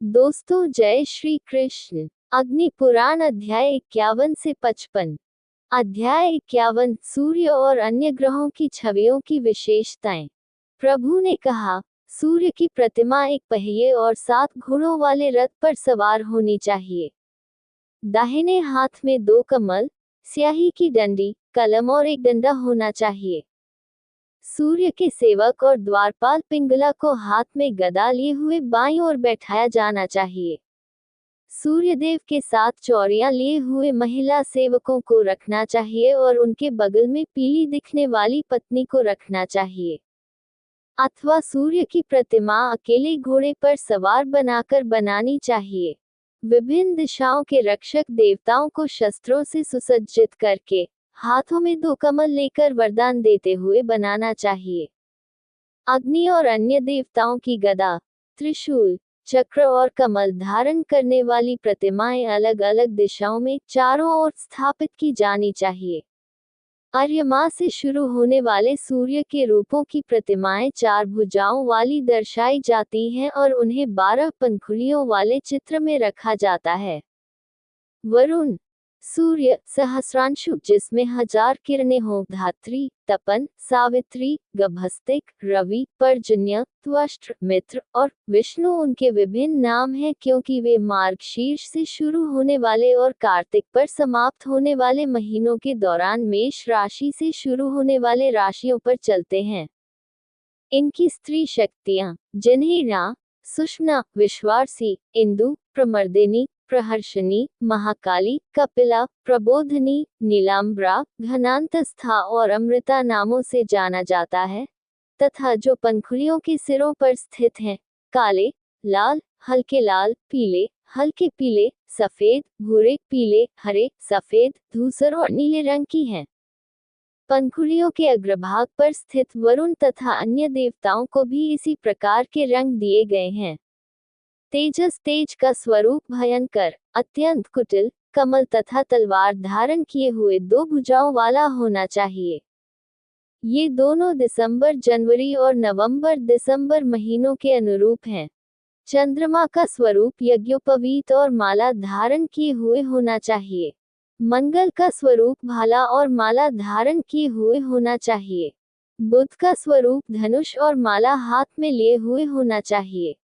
दोस्तों जय श्री कृष्ण। अग्नि पुराण अध्याय 51 से 55। अध्याय 51 सूर्य और अन्य ग्रहों की छवियों की विशेषताएं। प्रभु ने कहा, सूर्य की प्रतिमा एक पहिए और 7 घोड़ों वाले रथ पर सवार होनी चाहिए। दाहिने हाथ में 2 कमल, स्याही की डंडी, कलम और एक डंडा होना चाहिए। सूर्य के सेवक और द्वारपाल पिंगला को हाथ में गदा लिए हुए बाईं ओर बैठाया जाना चाहिए। सूर्यदेव के साथ चौड़ियां लिए हुए महिला सेवकों को रखना चाहिए और उनके बगल में पीली दिखने वाली पत्नी को रखना चाहिए। अथवा सूर्य की प्रतिमा अकेले घोड़े पर सवार बनाकर बनानी चाहिए। विभिन्न दिशाओं के रक्षक देवताओं को शस्त्रों से सुसज्जित करके हाथों में 2 कमल लेकर वरदान देते हुए बनाना चाहिए। अग्नि और अन्य देवताओं की गदा, त्रिशूल, चक्र और कमल धारण करने वाली प्रतिमाएं अलग अलग दिशाओं में चारों ओर स्थापित की जानी चाहिए। अर्यमा से शुरू होने वाले सूर्य के रूपों की प्रतिमाएं 4 भुजाओं वाली दर्शाई जाती हैं और उन्हें 12 पंखुड़ियों वाले चित्र में रखा जाता है। वरुण, सूर्य, सहस्रांशु जिसमें 1000 किरणें हों, धात्री, तपन, सावित्री, गभस्तिक, रवि, पर्जन्य, त्वष्ट्र, मित्र और विष्णु उनके विभिन्न नाम हैं क्योंकि वे मार्गशीर्ष से शुरू होने वाले और कार्तिक पर समाप्त होने वाले महीनों के दौरान मेष राशि से शुरू होने वाले राशियों पर चलते हैं। इनकी स्त्री शक्तियां, जिन्हें रा, सुषमा, विश्वासी, इंदु, प्रमर्दिनी, प्रहर्षणी, महाकाली, कपिला, प्रबोधनी, नीलांबरा, घनांतस्था और अमृता नामों से जाना जाता है, तथा जो पंखुड़ियों के सिरों पर स्थित हैं, काले, लाल, हल्के लाल, पीले, हल्के पीले, सफेद, भूरे, पीले, हरे, सफेद, धूसर और नीले रंग की हैं। पंखुड़ियों के अग्रभाग पर स्थित वरुण तथा अन्य देवताओं को भी इसी प्रकार के रंग दिए गए हैं। तेजस, तेज का स्वरूप भयंकर, अत्यंत कुटिल, कमल तथा तलवार धारण किए हुए 2 भुजाओं वाला होना चाहिए। ये दोनों दिसंबर, जनवरी और नवंबर, दिसंबर महीनों के अनुरूप हैं। चंद्रमा का स्वरूप यज्ञोपवीत और माला धारण किए हुए होना चाहिए। मंगल का स्वरूप भाला और माला धारण किए हुए होना चाहिए। बुध का स्वरूप धनुष और माला हाथ में लिए हुए होना चाहिए।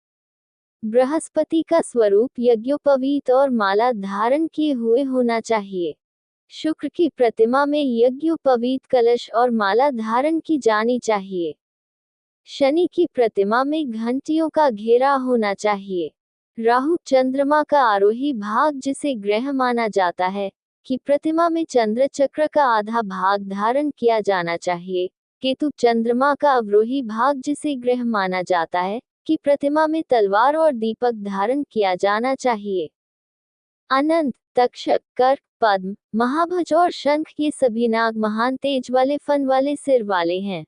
बृहस्पति का स्वरूप यज्ञोपवीत और माला धारण किए हुए होना चाहिए। शुक्र की प्रतिमा में यज्ञोपवीत कलश और माला धारण की जानी चाहिए। शनि की प्रतिमा में घंटियों का घेरा होना चाहिए। राहु, चंद्रमा का आरोही भाग जिसे ग्रह माना जाता है, की प्रतिमा में चंद्र चक्र का आधा भाग धारण किया जाना चाहिए। केतु, चंद्रमा का अवरोही भाग जिसे ग्रह माना जाता है, की प्रतिमा में तलवार और दीपक धारण किया जाना चाहिए। अनंत, तक्षक, कर्क, पद्म, महाभज और शंख ये सभी नाग महान तेज वाले फन वाले सिर वाले हैं।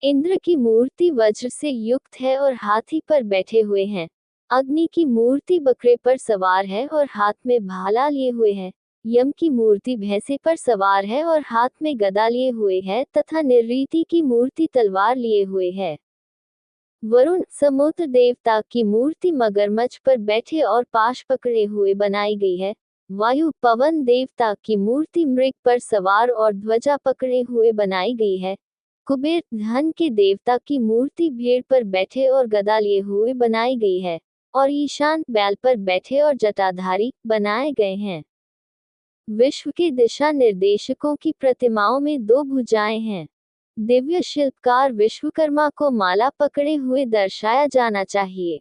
इंद्र की मूर्ति वज्र से युक्त है और हाथी पर बैठे हुए हैं। अग्नि की मूर्ति बकरे पर सवार है और हाथ में भाला लिए हुए है। यम की मूर्ति भैंसे पर सवार है और हाथ में गदा लिए हुए है तथा निऋति की मूर्ति तलवार लिए हुए है। वरुण, समुद्र देवता की मूर्ति मगरमच्छ पर बैठे और पाश पकड़े हुए बनाई गई है। वायु, पवन देवता की मूर्ति मृग पर सवार और ध्वजा पकड़े हुए बनाई गई है। कुबेर, धन के देवता की मूर्ति भेड़ पर बैठे और गदा लिए हुए बनाई गई है, और ईशान बैल पर बैठे और जटाधारी बनाए गए हैं। विश्व के दिशा निर्देशकों की प्रतिमाओं में 2 भुजाएं हैं। दिव्य शिल्पकार विश्वकर्मा को माला पकड़े हुए दर्शाया जाना चाहिए।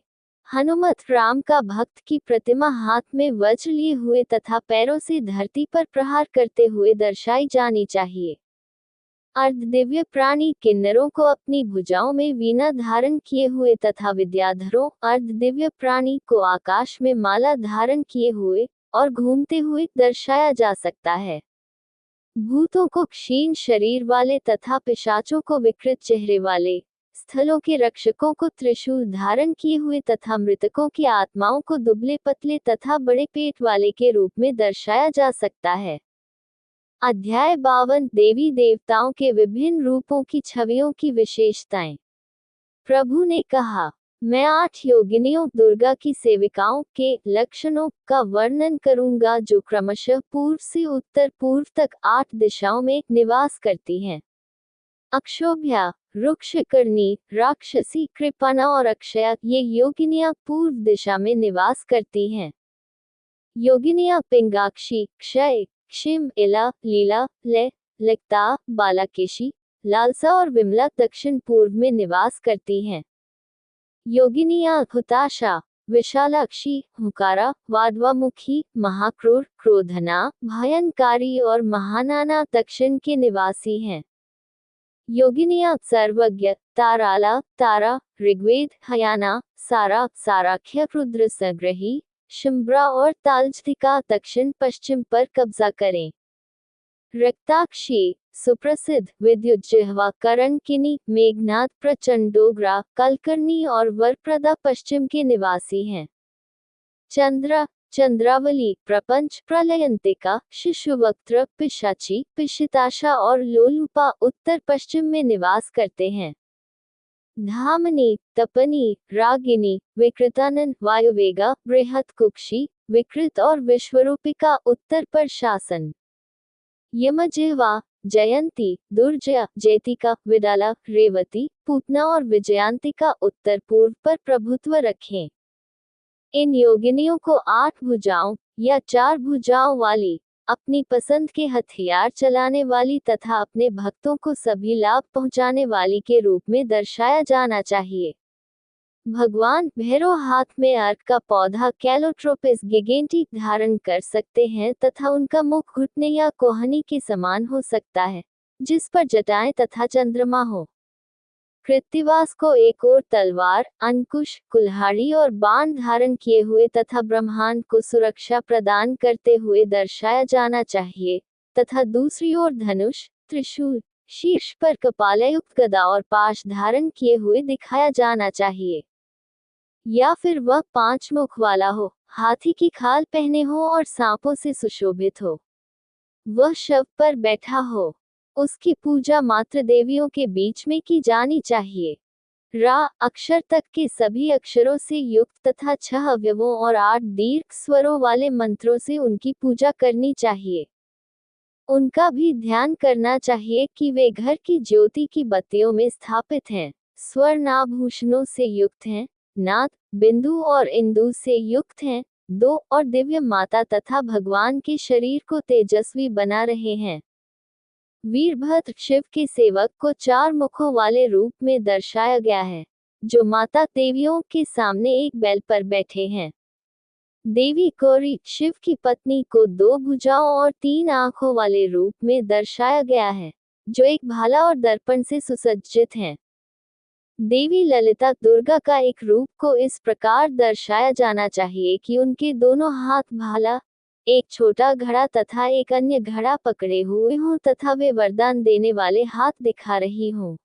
हनुमत, राम का भक्त की प्रतिमा हाथ में वज्र लिए हुए तथा पैरों से धरती पर प्रहार करते हुए दर्शाई जानी चाहिए। अर्धदिव्य प्राणी किन्नरों को अपनी भुजाओं में वीणा धारण किए हुए तथा विद्याधरों अर्धदिव्य प्राणी को आकाश में माला धारण किए हुए और घूमते हुए दर्शाया जा सकता है। भूतों को क्षीण शरीर वाले तथा पिशाचों को विकृत चेहरे वाले, स्थलों के रक्षकों को त्रिशूल धारण किए हुए तथा मृतकों की आत्माओं को दुबले पतले तथा बड़े पेट वाले के रूप में दर्शाया जा सकता है। अध्याय 52 देवी देवताओं के विभिन्न रूपों की छवियों की विशेषताएं। प्रभु ने कहा, मैं 8 योगिनियों दुर्गा की सेविकाओं के लक्षणों का वर्णन करूंगा जो क्रमशः पूर्व से उत्तर पूर्व तक 8 दिशाओं में निवास करती हैं। अक्षोभ्या, रुक्षकर्णी, राक्षसी, कृपणा और अक्षया ये योगिनियां पूर्व दिशा में निवास करती हैं। योगिनियां पिंगाक्षी, क्षय, क्षिम, इला, लीला, लय, लिप्ता, बालाकेशी, लालसा और विमला दक्षिण पूर्व में निवास करती हैं। योगिनियां हुताशा, विशालाक्षी, हुकारा, वाडवामुखी, महाक्रूर, क्रोधना, भयंकारी और महानाना दक्षिण के निवासी हैं। योगिनियां सर्वज्ञ, ताराला, तारा, ऋग्वेद, हयाना, सारा, साराख्य, रुद्र संग्रही, शिम्ब्रा और तालज्थिका दक्षिण पश्चिम पर कब्जा करें। रक्ताक्षी, सुप्रसिद्ध, विद्युत जिह्वा, करणकिनी, मेघनाद, प्रचंडोग्रा, कलकर्णी और वरप्रदा पश्चिम के निवासी हैं। चंद्रा, चंद्रावली, प्रपंच, प्रलयंतिका, शिशुवक्त्र, पिशाची, पिशिताशा और लोलुपा उत्तर पश्चिम में निवास करते हैं। धामनी, तपनी, रागिनी, विकृतानन, वायुवेगा, बृहत्कुक्षी, विकृत और विश्वरूपिका उत्तर पर शासन। यमजिह्वा, जयंती, दुर्जया, जैतिका, विडाला, रेवती, पूतना और विजयांतिका उत्तर पूर्व पर प्रभुत्व रखें। इन योगिनियों को 8 भुजाओं या 4 भुजाओं वाली, अपनी पसंद के हथियार चलाने वाली तथा अपने भक्तों को सभी लाभ पहुंचाने वाली के रूप में दर्शाया जाना चाहिए। भगवान भैरव हाथ में अर्क का पौधा कैलोट्रोपिस गिगेंटी धारण कर सकते हैं तथा उनका मुख घुटने या कोहनी के समान हो सकता है, जिस पर जटाएं तथा चंद्रमा हो। कृत्तिवास को एक ओर तलवार, अंकुश, कुल्हाड़ी और बाण धारण किए हुए तथा ब्रह्मांड को सुरक्षा प्रदान करते हुए दर्शाया जाना चाहिए, तथा दूसरी ओर धनुष, त्रिशूल, शीर्ष पर कपालयुक्त गदा और पाश धारण किए हुए दिखाया जाना चाहिए। या फिर वह 5 मुख वाला हो, हाथी की खाल पहने हो और सांपों से सुशोभित हो। वह शव पर बैठा हो। उसकी पूजा मात्र देवियों के बीच में की जानी चाहिए। रा अक्षर तक के सभी अक्षरों से युक्त तथा 6 अवयवों और 8 दीर्घ स्वरों वाले मंत्रों से उनकी पूजा करनी चाहिए। उनका भी ध्यान करना चाहिए कि वे घर की ज्योति की बत्तियों में स्थापित हैं, स्वर्णाभूषणों से युक्त हैं, नाद, बिंदु और इंदु से युक्त हैं, 2 और दिव्य माता तथा भगवान के शरीर को तेजस्वी बना रहे हैं। वीरभद्र शिव के सेवक को 4 मुखों वाले रूप में दर्शाया गया है, जो माता देवियों के सामने एक बैल पर बैठे हैं। देवी गौरी शिव की पत्नी को 2 भुजाओं और 3 आंखों वाले रूप में दर्शाया गया है, जो एक भाला और दर्पण से सुसज्जित हैं। देवी ललिता दुर्गा का एक रूप को इस प्रकार दर्शाया जाना चाहिए कि उनके दोनों हाथ भाला, एक छोटा घड़ा तथा एक अन्य घड़ा पकड़े हुए हों तथा वे वरदान देने वाले हाथ दिखा रही हों।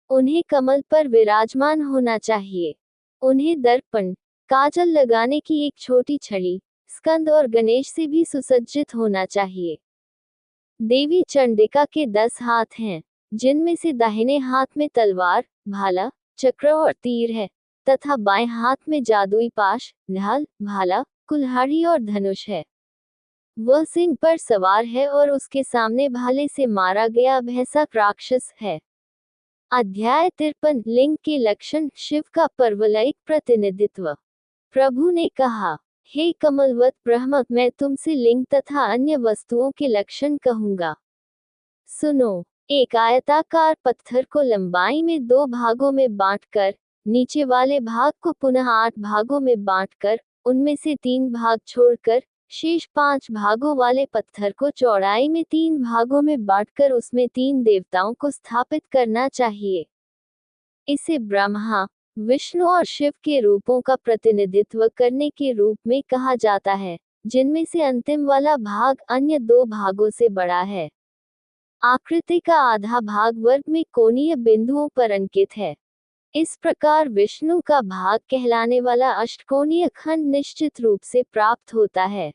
उन्हें कमल पर विराजमान होना चाहिए। उन्हें दर्पण, काजल लगाने की एक छोटी छड़ी, स्कंद और गणेश से भी सुसज्जित होना चाहिए। देवी चंडिका के 10 हाथ हैं, जिनमें से दाहिने हाथ में तलवार, भाला, चक्र और तीर है, तथा बाएं हाथ में जादुई पाश, ढाल, भाला, कुल्हाड़ी और धनुष है। वह सिंह पर सवार है और उसके सामने भाले से मारा गया भैंसा राक्षस है। अध्याय 53 लिंग के लक्षण, शिव का पर्वलयिक प्रतिनिधित्व। प्रभु ने कहा, हे कमलवत ब्रह्म, मैं तुमसे लिंग तथा अन्य वस्तुओं के लक्षण कहूंगा। सुनो। एक आयताकार पत्थर को लंबाई में 2 भागों में बांटकर, नीचे वाले भाग को पुनः 8 भागों में बांटकर, उनमें से 3 भाग छोड़कर, शेष 5 भागों वाले पत्थर को चौड़ाई में 3 भागों में बांटकर उसमें 3 देवताओं को स्थापित करना चाहिए। इसे ब्रह्मा, विष्णु और शिव के रूपों का प्रतिनिधित्व करने के रूप में कहा जाता है, जिनमें से अंतिम वाला भाग अन्य 2 भागों से बड़ा है। आकृति का आधा भाग वर्ग में कोणीय बिंदुओं पर अंकित है। इस प्रकार विष्णु का भाग कहलाने वाला अष्टकोणीय खंड निश्चित रूप से प्राप्त होता है।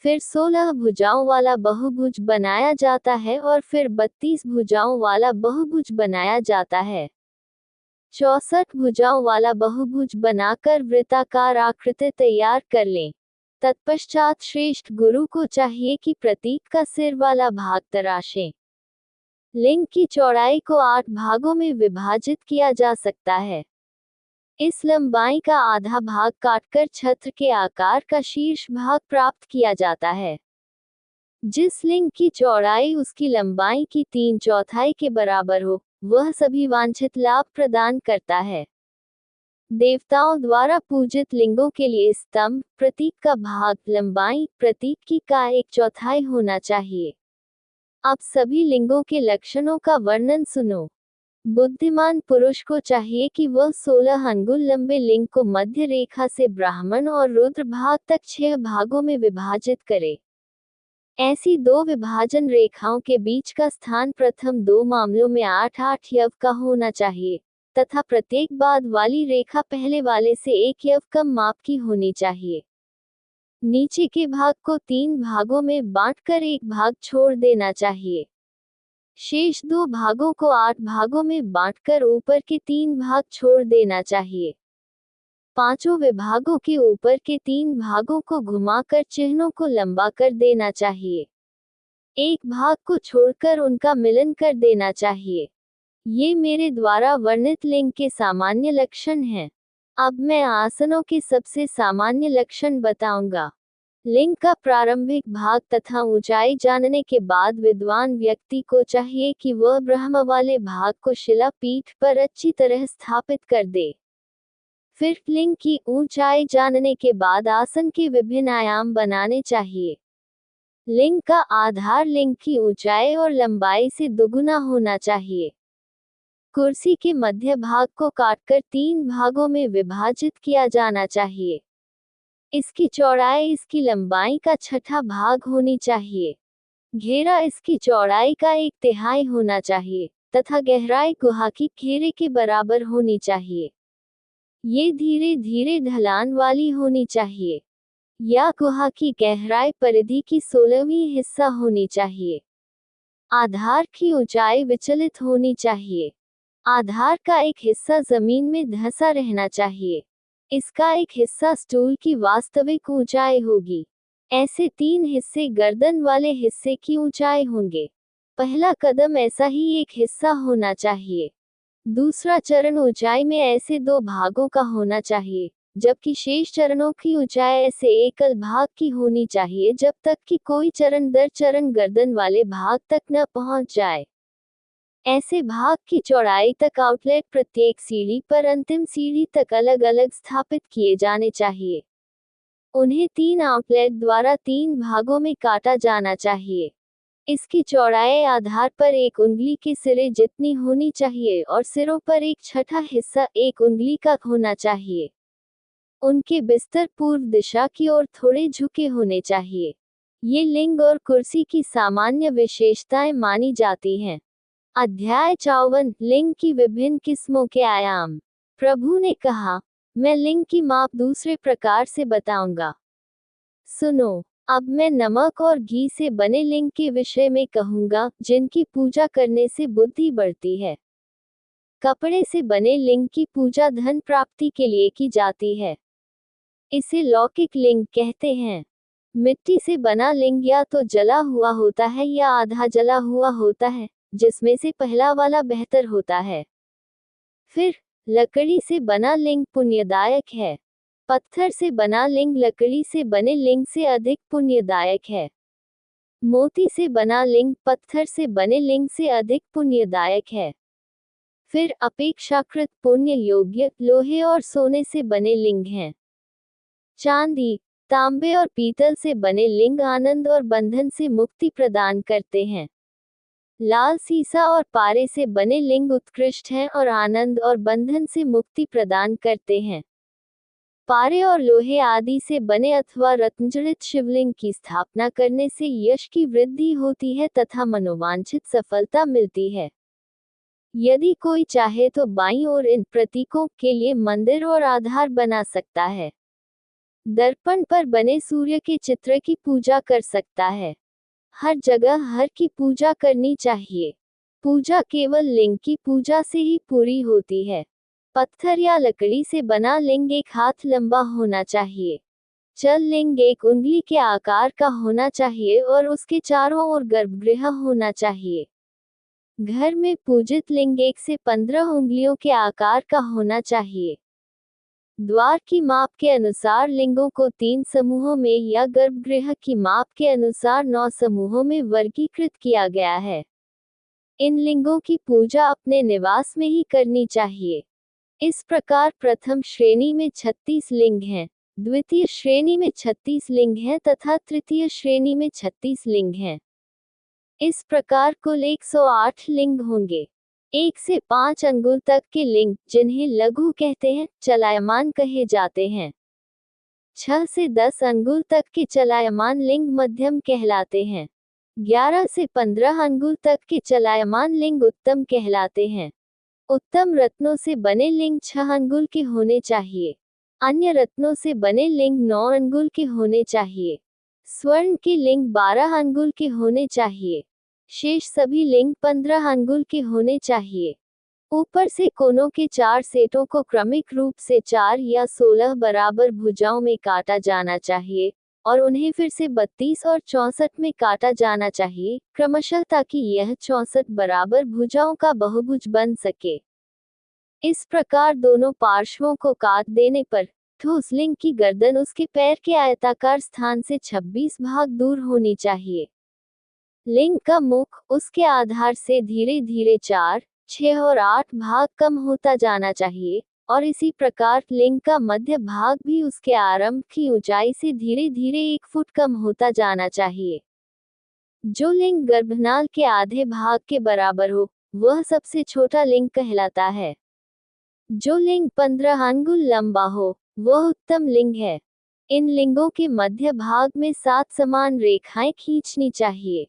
फिर 16 भुजाओं वाला बहुभुज बनाया जाता है और फिर 32 भुजाओं वाला बहुभुज बनाया जाता है। 64 भुजाओं वाला बहुभुज बनाकर वृत्ताकार आकृति तैयार कर लें। तत्पश्चात श्रेष्ठ गुरु को चाहिए कि प्रतीक का सिर वाला भाग तराशें। लिंग की चौड़ाई को 8 भागों में विभाजित किया जा सकता है। इस लंबाई का आधा भाग काटकर छत्र के आकार का शीर्ष भाग प्राप्त किया जाता है। जिस लिंग की चौड़ाई उसकी लंबाई की 3/4 के बराबर हो, वह सभी वांछित लाभ प्रदान करता है। देवताओं द्वारा पूजित लिंगों के लिए स्तंभ, प्रतीक का भाग, लंबाई प्रतीक की का 1/4 होना चाहिए। अब सभी लिंगों के लक्षणों का वर्णन सुनो। बुद्धिमान पुरुष को चाहिए कि वह 16 अंगुल लंबे लिंग को मध्य रेखा से ब्राह्मण और रुद्र भाग तक 6 भागों में विभाजित करे। ऐसी 2 विभाजन रेखाओं के बीच का स्थान प्रथम 2 मामलों में 8-8 यव का होना चाहिए, तथा प्रत्येक बाद वाली रेखा पहले वाले से 1 यव कम माप की होनी चाहिए। नीचे के भाग को 3 भागों में बांटकर एक भाग छोड़ देना चाहिए। शेष 2 भागों को 8 भागों में बांटकर ऊपर के 3 भाग छोड़ देना चाहिए। पांचों विभागों के ऊपर के 3 भागों को घुमाकर चिन्हों को लंबा कर देना चाहिए। एक भाग को छोड़कर उनका मिलन कर देना चाहिए। ये मेरे द्वारा वर्णित लिंग के सामान्य लक्षण हैं। अब मैं आसनों के सबसे सामान्य लक्षण बताऊंगा। लिंग का प्रारंभिक भाग तथा ऊंचाई जानने के बाद विद्वान व्यक्ति को चाहिए कि वह ब्रह्म वाले भाग को शिला पीठ पर अच्छी तरह स्थापित कर दे। फिर लिंग की ऊंचाई जानने के बाद आसन के विभिन्न आयाम बनाने चाहिए। लिंग का आधार लिंग की ऊंचाई और लंबाई से दुगुना होना चाहिए। कुर्सी के मध्य भाग को काटकर 3 भागों में विभाजित किया जाना चाहिए। इसकी चौड़ाई इसकी लंबाई का 6ठा भाग होनी चाहिए। घेरा इसकी चौड़ाई का 1/3 होना चाहिए, तथा गहराई गुहा की घेरे के बराबर होनी चाहिए। ये धीरे धीरे ढलान वाली होनी चाहिए। या गुहा की गहराई परिधि की 16वीं हिस्सा होनी चाहिए। आधार की ऊंचाई विचलित होनी चाहिए। आधार का एक हिस्सा जमीन में धंसा रहना चाहिए। इसका एक हिस्सा स्टूल की वास्तविक ऊंचाई होगी। ऐसे 3 हिस्से गर्दन वाले हिस्से की ऊंचाई होंगे। पहला कदम ऐसा ही एक हिस्सा होना चाहिए। दूसरा चरण ऊंचाई में ऐसे 2 भागों का होना चाहिए, जबकि शेष चरणों की ऊंचाई ऐसे एकल भाग की होनी चाहिए जब तक कि कोई चरण दर चरण गर्दन वाले भाग तक न पहुंच जाए। ऐसे भाग की चौड़ाई तक आउटलेट प्रत्येक सीढ़ी पर अंतिम सीढ़ी तक अलग अलग स्थापित किए जाने चाहिए। उन्हें 3 आउटलेट द्वारा 3 भागों में काटा जाना चाहिए। इसकी चौड़ाई आधार पर 1 उंगली के सिरे जितनी होनी चाहिए और सिरों पर 1/6 हिस्सा 1 उंगली का होना चाहिए। उनके बिस्तर पूर्व दिशा की ओर थोड़े झुके होने चाहिए। ये लिंग और कुर्सी की सामान्य विशेषताएं मानी जाती हैं। अध्याय 54 लिंग की विभिन्न किस्मों के आयाम। प्रभु ने कहा, मैं लिंग की माप दूसरे प्रकार से बताऊंगा। सुनो, अब मैं नमक और घी से बने लिंग के विषय में कहूंगा, जिनकी पूजा करने से बुद्धि बढ़ती है। कपड़े से बने लिंग की पूजा धन प्राप्ति के लिए की जाती है। इसे लौकिक लिंग कहते हैं। मिट्टी से बना लिंग या तो जला हुआ होता है या आधा जला हुआ होता है, जिसमें से पहला वाला बेहतर होता है। फिर लकड़ी से बना लिंग पुण्यदायक है। पत्थर से बना लिंग लकड़ी से बने लिंग से अधिक पुण्यदायक है। मोती से बना लिंग पत्थर से बने लिंग से अधिक पुण्यदायक है। फिर अपेक्षाकृत पुण्य योग्य लोहे और सोने से बने लिंग हैं। चांदी, तांबे और पीतल से बने लिंग आनंद और बंधन से मुक्ति प्रदान करते हैं। लाल सीसा और पारे से बने लिंग उत्कृष्ट हैं और आनंद और बंधन से मुक्ति प्रदान करते हैं। पारे और लोहे आदि से बने अथवा रत्नजड़ित शिवलिंग की स्थापना करने से यश की वृद्धि होती है तथा मनोवांछित सफलता मिलती है। यदि कोई चाहे तो बाईं ओर इन प्रतीकों के लिए मंदिर और आधार बना सकता है। दर्पण पर बने सूर्य के चित्र की पूजा कर सकता है। हर जगह हर की पूजा करनी चाहिए। पूजा केवल लिंग की पूजा से ही पूरी होती है। पत्थर या लकड़ी से बना लिंग 1 हाथ लंबा होना चाहिए। चल लिंग 1 उंगली के आकार का होना चाहिए और उसके चारों ओर गर्भगृह होना चाहिए। घर में पूजित लिंग 1 से 15 उंगलियों के आकार का होना चाहिए। द्वार की माप के अनुसार लिंगों को 3 समूहों में या गर्भगृह की माप के अनुसार 9 समूहों में वर्गीकृत किया गया है। इन लिंगों की पूजा अपने निवास में ही करनी चाहिए। इस प्रकार प्रथम श्रेणी में 36 लिंग हैं, द्वितीय श्रेणी में 36 लिंग हैं तथा तृतीय श्रेणी में 36 लिंग हैं। इस प्रकार कुल 108 लिंग होंगे। 1 से 5 अंगुल तक के लिंग, जिन्हें लघु कहते हैं, चलायमान कहे जाते हैं। 6 से 10 अंगुल तक के चलायमान लिंग मध्यम कहलाते हैं। 11 से 15 अंगुल तक के चलायमान लिंग उत्तम कहलाते हैं। उत्तम रत्नों से बने लिंग 6 अंगुल के होने चाहिए। अन्य रत्नों से बने लिंग 9 अंगुल के होने चाहिए। स्वर्ण के लिंग 12 अंगुल के होने चाहिए। शेष सभी लिंग 15 अंगुल के होने चाहिए। ऊपर से कोनों के 4 सेटों को क्रमिक रूप से 4 या 16 बराबर भुजाओं में काटा जाना चाहिए और उन्हें फिर से 32 और 64 में काटा जाना चाहिए, क्रमशः, ताकि यह 64 बराबर भुजाओं का बहुभुज बन सके। इस प्रकार दोनों पार्श्वों को काट देने पर ठोस लिंग की गर्दन उसके पैर के आयताकार स्थान से 26 भाग दूर होनी चाहिए। लिंग का मुख उसके आधार से धीरे धीरे 4, 6 और 8 भाग कम होता जाना चाहिए और इसी प्रकार लिंग का मध्य भाग भी उसके आरंभ की ऊंचाई से धीरे धीरे 1 फुट कम होता जाना चाहिए। जो लिंग गर्भनाल के आधे भाग के बराबर हो, वह सबसे छोटा लिंग कहलाता है। जो लिंग 15 अंगुल लंबा हो, वह उत्तम लिंग है। इन लिंगों के मध्य भाग में 7 समान रेखाएं खींचनी चाहिए।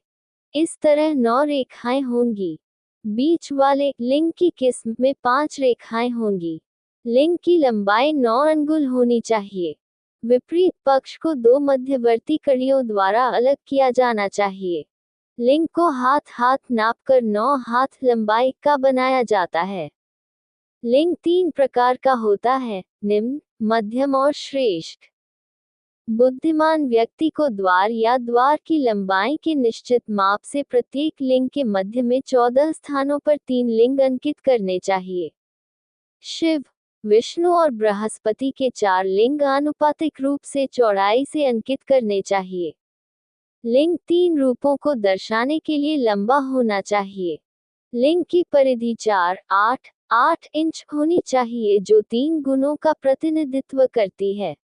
इस तरह 9 रेखाएं होंगी। बीच वाले लिंग की किस्म में 5 रेखाएं होंगी। लिंग की लंबाई 9 अंगुल होनी चाहिए। विपरीत पक्ष को 2 मध्यवर्ती कड़ियों द्वारा अलग किया जाना चाहिए। लिंग को हाथ नापकर 9 हाथ लंबाई का बनाया जाता है। लिंग 3 प्रकार का होता है, निम्न, मध्यम और श्रेष्ठ। बुद्धिमान व्यक्ति को द्वार या द्वार की लंबाई के निश्चित माप से प्रत्येक लिंग के मध्य में 14 स्थानों पर 3 लिंग अंकित करने चाहिए। शिव, विष्णु और बृहस्पति के 4 लिंग आनुपातिक रूप से चौड़ाई से अंकित करने चाहिए। लिंग 3 रूपों को दर्शाने के लिए लंबा होना चाहिए। लिंग की परिधि 4-8 इंच होनी चाहिए, जो 3 गुणों का प्रतिनिधित्व करती है।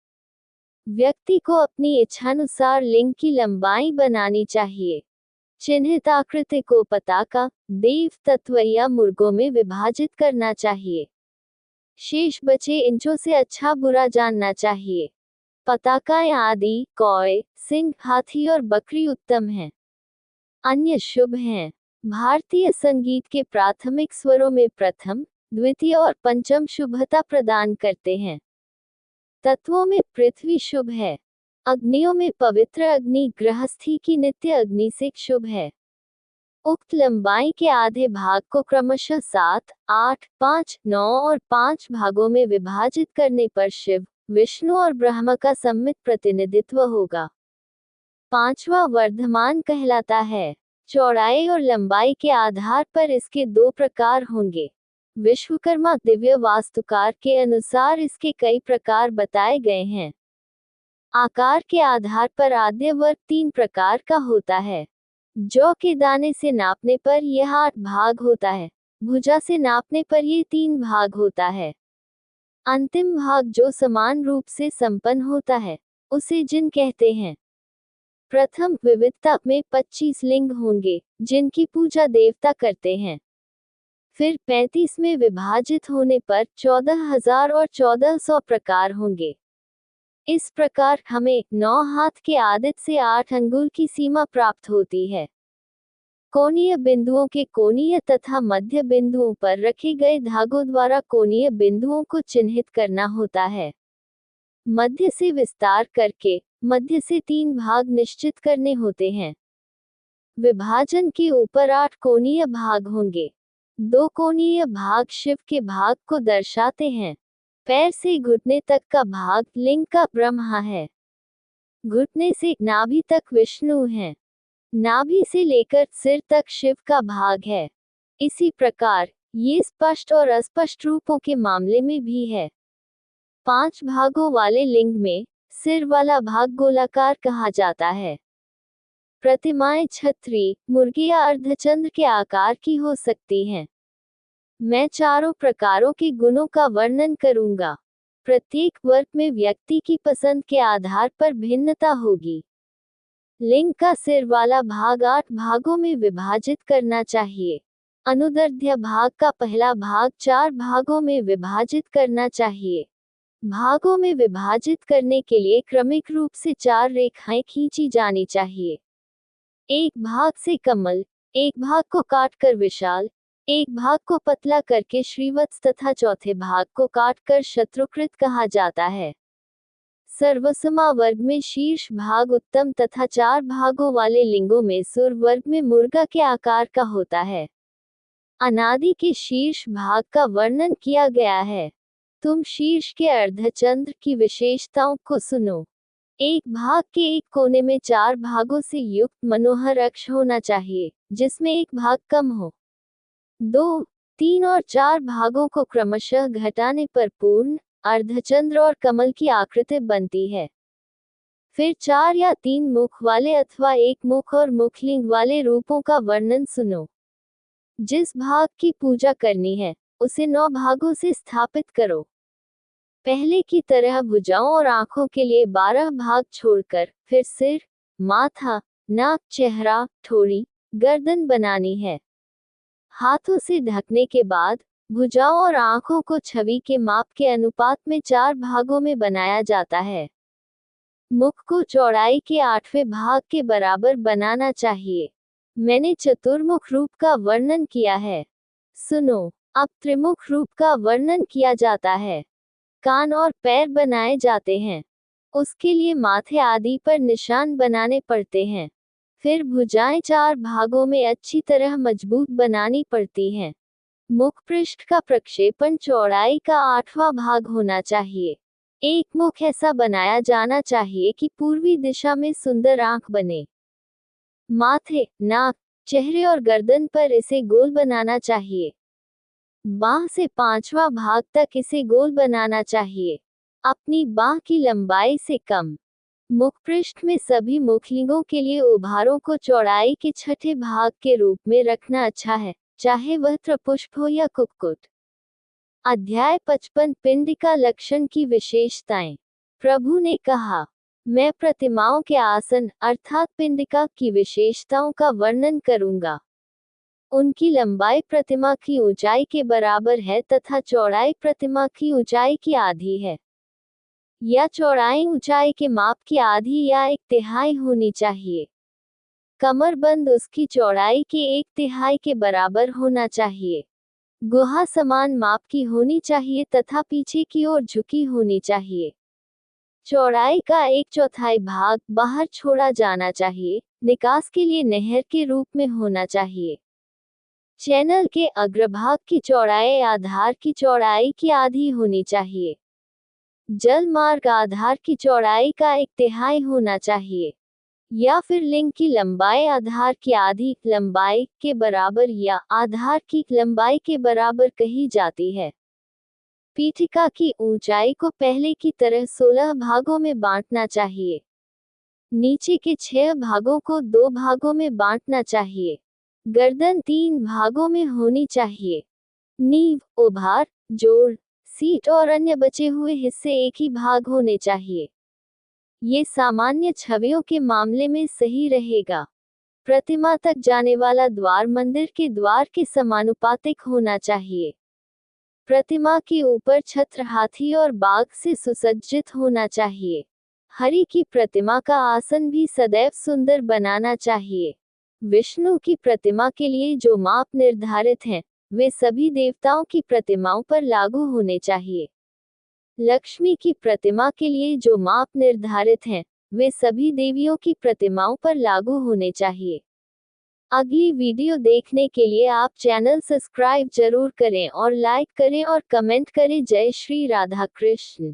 व्यक्ति को अपनी इच्छानुसार लिंग की लंबाई बनानी चाहिए। चिन्हित आकृति को पताका, देव तत्व या मुर्गों में विभाजित करना चाहिए। शेष बचे इंचों से अच्छा बुरा जानना चाहिए। पताकाएं आदि कौए, सिंह, हाथी और बकरी उत्तम हैं। अन्य शुभ हैं। भारतीय संगीत के प्राथमिक स्वरों में प्रथम, द्वितीय और पंचम शुभता प्रदान करते हैं। तत्वों में पृथ्वी शुभ है। अग्नियों में पवित्र अग्नि गृहस्थी की नित्य अग्नि से शुभ है। उक्त लंबाई के आधे भाग को क्रमशः 7, 8, 5, 9 और 5 भागों में विभाजित करने पर शिव, विष्णु और ब्रह्मा का सम्मिलित प्रतिनिधित्व होगा। 5वां वर्धमान कहलाता है। चौड़ाई और लंबाई के आधार पर इसके 2 प्रकार होंगे। विश्वकर्मा दिव्य वास्तुकार के अनुसार इसके कई प्रकार बताए गए हैं। आकार के आधार पर आद्य वर्ग 3 प्रकार का होता है। जौ के दाने से नापने पर यह 8 भाग होता है। भुजा से नापने पर यह 3 भाग होता है। अंतिम भाग जो समान रूप से संपन्न होता है, उसे जिन कहते हैं। प्रथम विविधता में 25 लिंग होंगे, जिनकी पूजा देवता करते हैं। फिर 35 में विभाजित होने पर 14,000 और 1400 प्रकार होंगे। इस प्रकार हमें 9 हाथ के आदित्य से 8 अंगुल की सीमा प्राप्त होती है। कोणीय बिंदुओं के कोणीय तथा मध्य बिंदुओं पर रखे गए धागों द्वारा कोणीय बिंदुओं को चिन्हित करना होता है। मध्य से विस्तार करके मध्य से 3 भाग निश्चित करने होते हैं। विभाजन के ऊपर 8 कोणीय भाग होंगे। दो कोणीय भाग शिव के भाग को दर्शाते हैं। पैर से घुटने तक का भाग लिंग का ब्रह्मा है। घुटने से नाभि तक विष्णु है। नाभि से लेकर सिर तक शिव का भाग है। इसी प्रकार ये स्पष्ट और अस्पष्ट रूपों के मामले में भी है। 5 भागों वाले लिंग में सिर वाला भाग गोलाकार कहा जाता है। प्रतिमाएं छतरी, मुर्गी या अर्धचंद्र के आकार की हो सकती हैं। मैं चारों प्रकारों के गुणों का वर्णन करूंगा। प्रत्येक वर्ग में व्यक्ति की पसंद के आधार पर भिन्नता होगी। लिंग का सिर वाला भाग 8 भागों में विभाजित करना चाहिए। अनुदर्ध्य भाग का पहला भाग 4 भागों में विभाजित करना चाहिए। भागों में विभाजित करने के लिए क्रमिक रूप से 4 रेखाएं खींची जानी चाहिए। एक भाग से कमल, एक भाग को काटकर विशाल, एक भाग को पतला करके श्रीवत्स तथा चौथे भाग को काटकर शत्रुकृत कहा जाता है। सर्वसमा वर्ग में शीर्ष भाग उत्तम तथा 4 भागों वाले लिंगों में सुर वर्ग में मुर्गा के आकार का होता है। अनादि के शीर्ष भाग का वर्णन किया गया है। तुम शीर्ष के अर्धचंद्र की विशेषताओं को सुनो। एक भाग के एक कोने में 4 भागों से युक्त मनोहर अक्ष होना चाहिए, जिसमें एक भाग कम हो। 2, 3 और 4 भागों को क्रमशः घटाने पर पूर्ण अर्धचंद्र और कमल की आकृति बनती है। फिर 4 या 3 मुख वाले अथवा एक मुख और मुखलिंग वाले रूपों का वर्णन सुनो। जिस भाग की पूजा करनी है उसे 9 भागों से स्थापित करो। पहले की तरह भुजाओं और आंखों के लिए 12 भाग छोड़कर फिर सिर, माथा, नाक, चेहरा, ठोड़ी, गर्दन बनानी है। हाथों से ढकने के बाद भुजाओं और आंखों को छवि के माप के अनुपात में 4 भागों में बनाया जाता है। मुख को चौड़ाई के 8वें भाग के बराबर बनाना चाहिए। मैंने चतुर्मुख रूप का वर्णन किया है। सुनो, अब त्रिमुख रूप का वर्णन किया जाता है। कान और पैर बनाए जाते हैं। उसके लिए माथे आदि पर निशान बनाने पड़ते हैं। फिर भुजाएं 4 भागों में अच्छी तरह मजबूत बनानी पड़ती हैं। मुख पृष्ठ का प्रक्षेपण चौड़ाई का 8वां भाग होना चाहिए। एक मुख ऐसा बनाया जाना चाहिए कि पूर्वी दिशा में सुंदर आंख बने। माथे, नाक, चेहरे और गर्दन पर इसे गोल बनाना चाहिए। बाह से 5वां भाग तक इसे गोल बनाना चाहिए, अपनी बाह की लंबाई से कम। मुख पृष्ठ में सभी मुखलिंगों के लिए उभारों को चौड़ाई के 6ठे भाग के रूप में रखना अच्छा है, चाहे वह त्रिपुष्प हो या कुक्कुट। अध्याय 55 पिंडिका लक्षण की विशेषताएं। प्रभु ने कहा, मैं प्रतिमाओं के आसन अर्थात पिंडिका की विशेषताओं का वर्णन करूंगा। उनकी लंबाई प्रतिमा की ऊंचाई के बराबर है तथा चौड़ाई प्रतिमा की ऊंचाई की आधी है, या चौड़ाई ऊंचाई के माप की आधी या 1/3 होनी चाहिए। कमरबंद उसकी चौड़ाई के 1/3 के बराबर होना चाहिए। गुहा समान माप की होनी चाहिए तथा पीछे की ओर झुकी होनी चाहिए। चौड़ाई का 1/4 भाग बाहर छोड़ा जाना चाहिए, निकास के लिए नहर के रूप में होना चाहिए। चैनल के अग्रभाग की चौड़ाई आधार की चौड़ाई की आधी होनी चाहिए। जल मार्ग आधार की चौड़ाई का 1/3 होना चाहिए, या फिर लिंग की लंबाई आधार की आधी लंबाई के बराबर या आधार की लंबाई के बराबर कही जाती है। पीठिका की ऊंचाई को पहले की तरह 16 भागों में बांटना चाहिए। नीचे के 6 भागों को 2 भागों में बांटना चाहिए। गर्दन 3 भागों में होनी चाहिए। नींव, उभार, जोड़, सीट और अन्य बचे हुए हिस्से एक ही भाग होने चाहिए। ये सामान्य छवियों के मामले में सही रहेगा। प्रतिमा तक जाने वाला द्वार मंदिर के द्वार के समानुपातिक होना चाहिए। प्रतिमा के ऊपर छत्र हाथी और बाघ से सुसज्जित होना चाहिए। हरि की प्रतिमा का आसन भी सदैव सुंदर बनाना चाहिए। विष्णु की प्रतिमा के लिए जो माप निर्धारित हैं, वे सभी देवताओं की प्रतिमाओं पर लागू होने चाहिए। लक्ष्मी की प्रतिमा के लिए जो माप निर्धारित हैं, वे सभी देवियों की प्रतिमाओं पर लागू होने चाहिए। अगली वीडियो देखने के लिए आप चैनल सब्सक्राइब जरूर करें और लाइक करें और कमेंट करें। जय श्री राधा कृष्ण।